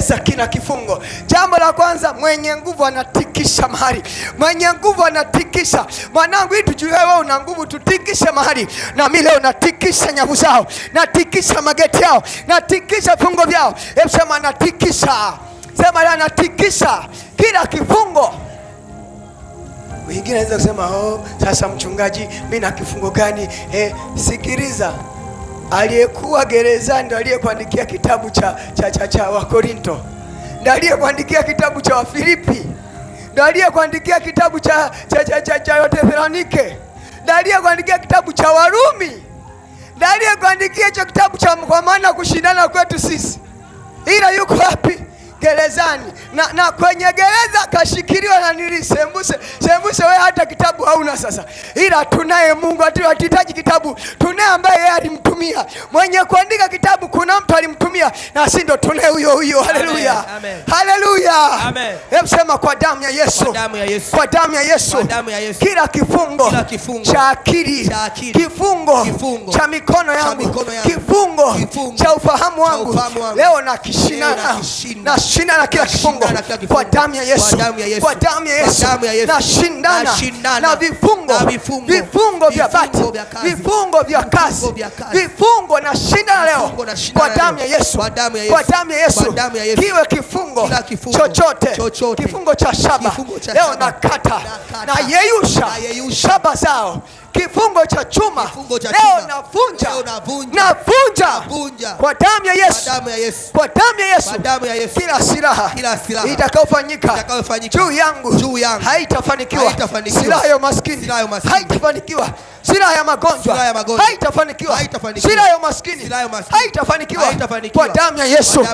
eleza kila kifungo. Jambo la kwanza, mwenye nguvu anatikisha mahali. Mwenye nguvu anatikisha. Mwanangu, hii tujue wewe una nguvu, tutikishe mahali. Na mimi leo natikisha nyavu zao, natikisha mageti yao, natikisha vifungo vyao. Hebu sema natikisha. Sema leo natikisha kila kifungo. Wengine anaweza kusema sasa mchungaji, mimi na kifungo gani? Sikiliza. Aliyekuwa gerezani ndiye aliyekuandikia kitabu cha Wakorinto. Ndiye aliyekuandikia kitabu cha Wafilipi. Ndiye aliyekuandikia kitabu cha Wathesalonike. Ndiye aliyekuandikia kitabu cha Warumi. Ndiye aliyekuandikia hicho kitabu cha kwa maana kushindana kwetu sisi. Ila yuko wapi? Gerezani. Na kwenye gereza kashikiliwa na Sembuse. Sembuse wewe hata kitabu hauna sasa. Ila tunaye Mungu, hatuhitaji kitabu. Tunaye ambaye yeye alimtumia. Mwenye kuandika kitabu kuna mtu alimtumia, na sisi ndo tunaye huyo. Haleluya. Haleluya. Hebu sema kwa damu ya Yesu. Kwa damu ya Yesu. Kwa damu ya Yesu. Kila kifungo cha akili, kifungo cha mikono yangu, kifungo cha ufahamu wangu, leo na shindana na kila kifungo kwa damu ya Yesu. Kwa damu ya Yesu na shindana na vifungo vya bati, vifungo vya kazi, vifungo na shindana leo kwa damu ya Yesu. Kwa damu ya Yesu. Kiwe kifungo chochote, kifungo cha shaba leo nakata na yeyusha shaba zao. Kifungo cha chuma leo navunja kwa damu ya Yesu. Kwa damu ya Yesu. Kila silaha itakayofanyika juu yangu haitafanikiwa. Silaha ya maskini haitafanikiwa. Silaha ya magonjwa haitafanikiwa. Silaha ya maskini haitafanikiwa kwa damu ya Yesu.